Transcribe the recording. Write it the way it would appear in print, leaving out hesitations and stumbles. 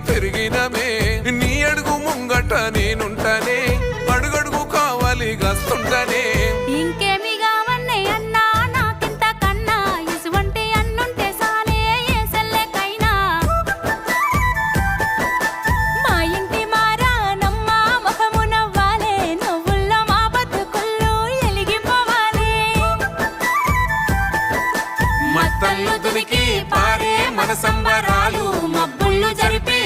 పెరిగినమే నీ అడుగు ముంగట నేనుంటనే అడుగడుగు కావాలి గస్తుంటనే ఇంకేమి కావన్నే అన్నా నాకింత కన్నా ఇసువంటి అన్నుంటే సాలే ఏ సెల్లెకైనా మా ఇంటి మారానమ్మ ముఖము నవ్వాలే నువ్వుల్లో మా బతుకుల్లో ఎలిగిపోవాలి మత్తళ్ళు దునికి పారే మన సంబరాలు మబ్బుళ్ళు జరిపి